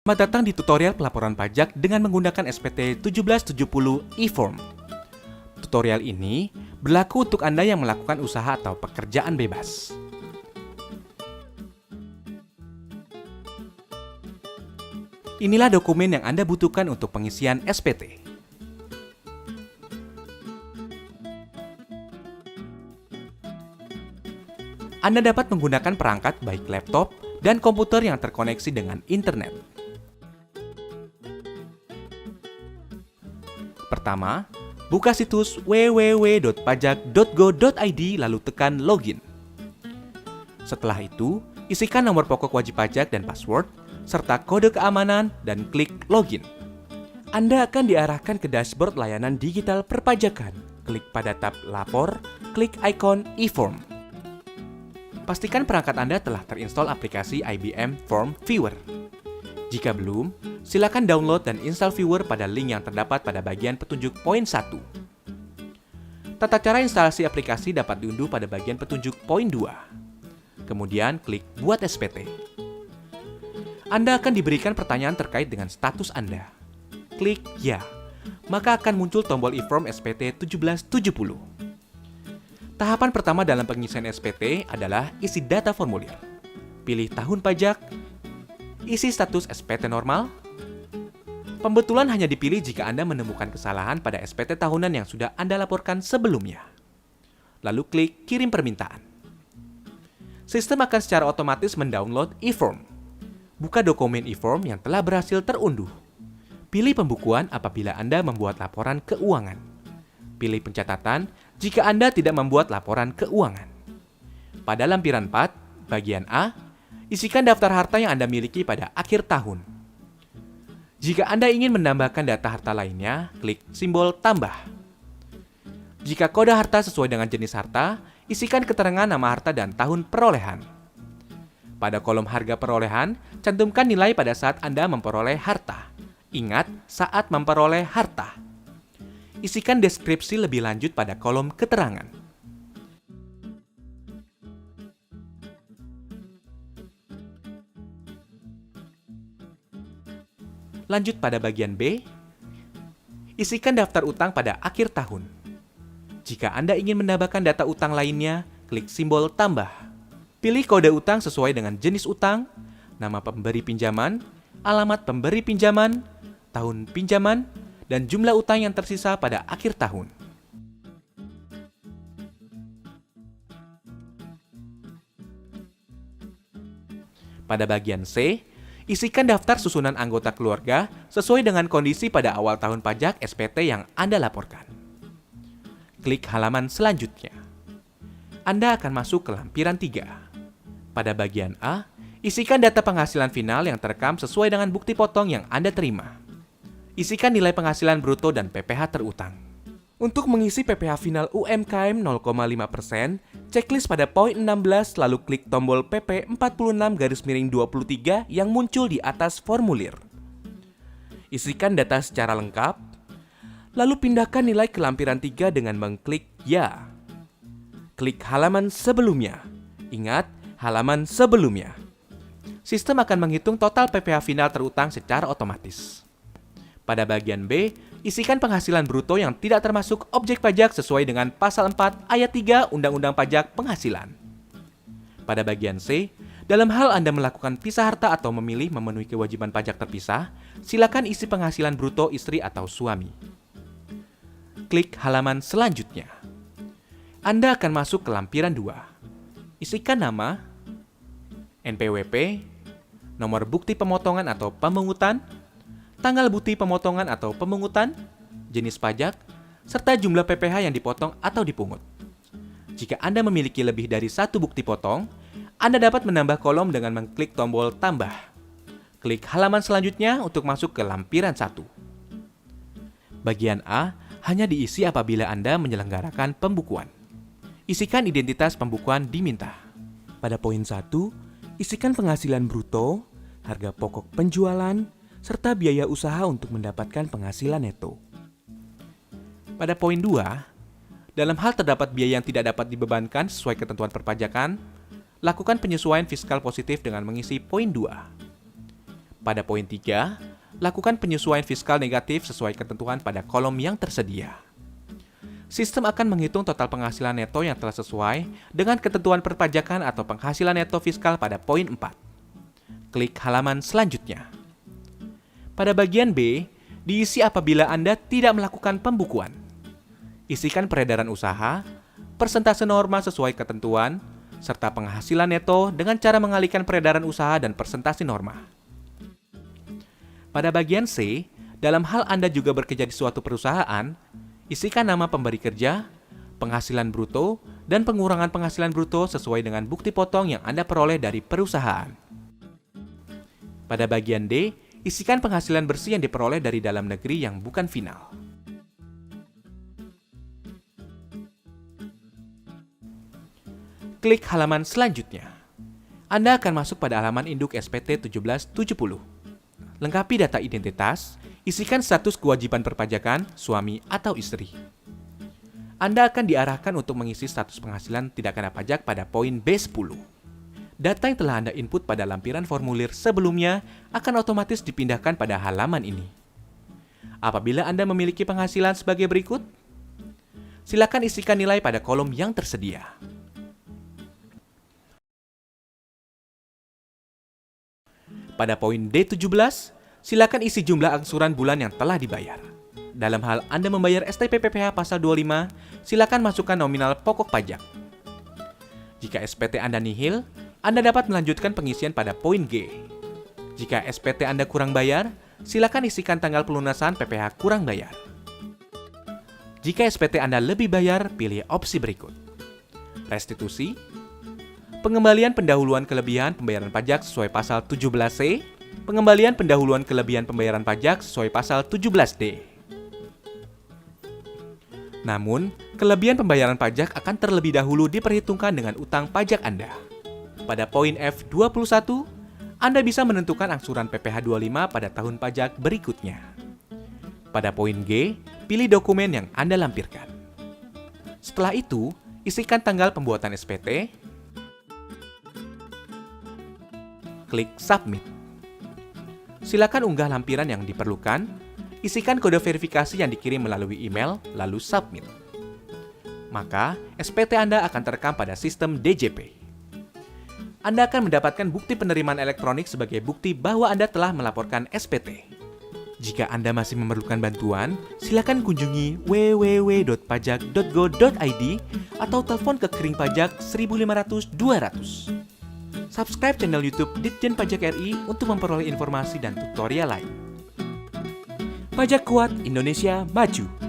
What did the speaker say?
Selamat datang di tutorial pelaporan pajak dengan menggunakan SPT 1770 e-form. Tutorial ini berlaku untuk Anda yang melakukan usaha atau pekerjaan bebas. Inilah dokumen yang Anda butuhkan untuk pengisian SPT. Anda dapat menggunakan perangkat baik laptop dan komputer yang terkoneksi dengan internet. Pertama, buka situs www.pajak.go.id lalu tekan login. Setelah itu, isikan nomor pokok wajib pajak dan password, serta kode keamanan dan klik login. Anda akan diarahkan ke dashboard layanan digital perpajakan. Klik pada tab Lapor, klik ikon e-form. Pastikan perangkat Anda telah terinstall aplikasi IBM Form Viewer. Jika belum, silakan download dan install Viewer pada link yang terdapat pada bagian petunjuk poin 1. Tata cara instalasi aplikasi dapat diunduh pada bagian petunjuk poin 2. Kemudian klik Buat SPT. Anda akan diberikan pertanyaan terkait dengan status Anda. Klik Ya, maka akan muncul tombol e-form SPT 1770. Tahapan pertama dalam pengisian SPT adalah isi data formulir. Pilih tahun pajak, isi status SPT normal. Pembetulan hanya dipilih jika Anda menemukan kesalahan pada SPT tahunan yang sudah Anda laporkan sebelumnya. Lalu klik Kirim permintaan. Sistem akan secara otomatis mendownload e-form. Buka dokumen e-form yang telah berhasil terunduh. Pilih pembukuan apabila Anda membuat laporan keuangan. Pilih pencatatan jika Anda tidak membuat laporan keuangan. Pada lampiran 4, bagian A, isikan daftar harta yang Anda miliki pada akhir tahun. Jika Anda ingin menambahkan data harta lainnya, klik simbol tambah. Jika kode harta sesuai dengan jenis harta, isikan keterangan nama harta dan tahun perolehan. Pada kolom harga perolehan, cantumkan nilai pada saat Anda memperoleh harta. Ingat, saat memperoleh harta. Isikan deskripsi lebih lanjut pada kolom keterangan. Lanjut pada bagian B, isikan daftar utang pada akhir tahun. Jika Anda ingin menambahkan data utang lainnya, klik simbol tambah. Pilih kode utang sesuai dengan jenis utang, nama pemberi pinjaman, alamat pemberi pinjaman, tahun pinjaman, dan jumlah utang yang tersisa pada akhir tahun. Pada bagian C, isikan daftar susunan anggota keluarga sesuai dengan kondisi pada awal tahun pajak SPT yang Anda laporkan. Klik halaman selanjutnya. Anda akan masuk ke lampiran 3. Pada bagian A, isikan data penghasilan final yang terekam sesuai dengan bukti potong yang Anda terima. Isikan nilai penghasilan bruto dan PPh terutang. Untuk mengisi PPh final UMKM 0,5%, checklist pada poin 16 lalu klik tombol PP 46-23 yang muncul di atas formulir. Isikan data secara lengkap, lalu pindahkan nilai ke lampiran 3 dengan mengklik Ya. Klik halaman sebelumnya. Ingat, halaman sebelumnya. Sistem akan menghitung total PPh final terutang secara otomatis. Pada bagian B, isikan penghasilan bruto yang tidak termasuk objek pajak sesuai dengan pasal 4 ayat 3 Undang-Undang Pajak Penghasilan. Pada bagian C, dalam hal Anda melakukan pisah harta atau memilih memenuhi kewajiban pajak terpisah, silakan isi penghasilan bruto istri atau suami. Klik halaman selanjutnya. Anda akan masuk ke lampiran 2. Isikan nama, NPWP, nomor bukti pemotongan atau pemungutan, tanggal bukti pemotongan atau pemungutan, jenis pajak, serta jumlah PPh yang dipotong atau dipungut. Jika Anda memiliki lebih dari satu bukti potong, Anda dapat menambah kolom dengan mengklik tombol tambah. Klik halaman selanjutnya untuk masuk ke lampiran 1. Bagian A hanya diisi apabila Anda menyelenggarakan pembukuan. Isikan identitas pembukuan diminta. Pada poin 1, isikan penghasilan bruto, harga pokok penjualan, serta biaya usaha untuk mendapatkan penghasilan neto. Pada poin 2, dalam hal terdapat biaya yang tidak dapat dibebankan sesuai ketentuan perpajakan, lakukan penyesuaian fiskal positif dengan mengisi poin 2. Pada poin 3, lakukan penyesuaian fiskal negatif sesuai ketentuan pada kolom yang tersedia. Sistem akan menghitung total penghasilan neto yang telah sesuai dengan ketentuan perpajakan atau penghasilan neto fiskal pada poin 4. Klik halaman selanjutnya. Pada bagian B, diisi apabila Anda tidak melakukan pembukuan. Isikan peredaran usaha, persentase norma sesuai ketentuan, serta penghasilan neto dengan cara mengalihkan peredaran usaha dan persentase norma. Pada bagian C, dalam hal Anda juga bekerja di suatu perusahaan, isikan nama pemberi kerja, penghasilan bruto, dan pengurangan penghasilan bruto sesuai dengan bukti potong yang Anda peroleh dari perusahaan. Pada bagian D, isikan penghasilan bersih yang diperoleh dari dalam negeri yang bukan final. Klik halaman selanjutnya. Anda akan masuk pada halaman induk SPT 1770. Lengkapi data identitas, isikan status kewajiban perpajakan, suami atau istri. Anda akan diarahkan untuk mengisi status penghasilan tidak kena pajak pada poin B10. Data yang telah Anda input pada lampiran formulir sebelumnya akan otomatis dipindahkan pada halaman ini. Apabila Anda memiliki penghasilan sebagai berikut, silakan isikan nilai pada kolom yang tersedia. Pada poin D17, silakan isi jumlah angsuran bulan yang telah dibayar. Dalam hal Anda membayar STP PPh pasal 25, silakan masukkan nominal pokok pajak. Jika SPT Anda nihil, Anda dapat melanjutkan pengisian pada poin G. Jika SPT Anda kurang bayar, silakan isikan tanggal pelunasan PPh kurang bayar. Jika SPT Anda lebih bayar, pilih opsi berikut. Restitusi, pengembalian pendahuluan kelebihan pembayaran pajak sesuai pasal 17C, pengembalian pendahuluan kelebihan pembayaran pajak sesuai pasal 17D. Namun, kelebihan pembayaran pajak akan terlebih dahulu diperhitungkan dengan utang pajak Anda. Pada poin F21, Anda bisa menentukan angsuran PPh 25 pada tahun pajak berikutnya. Pada poin G, pilih dokumen yang Anda lampirkan. Setelah itu, isikan tanggal pembuatan SPT, klik Submit. Silakan unggah lampiran yang diperlukan, isikan kode verifikasi yang dikirim melalui email, lalu Submit. Maka, SPT Anda akan terekam pada sistem DJP. Anda akan mendapatkan bukti penerimaan elektronik sebagai bukti bahwa Anda telah melaporkan SPT. Jika Anda masih memerlukan bantuan, silakan kunjungi www.pajak.go.id atau telepon ke Kering Pajak 1500 200. Subscribe channel YouTube Ditjen Pajak RI untuk memperoleh informasi dan tutorial lain. Pajak Kuat, Indonesia Maju.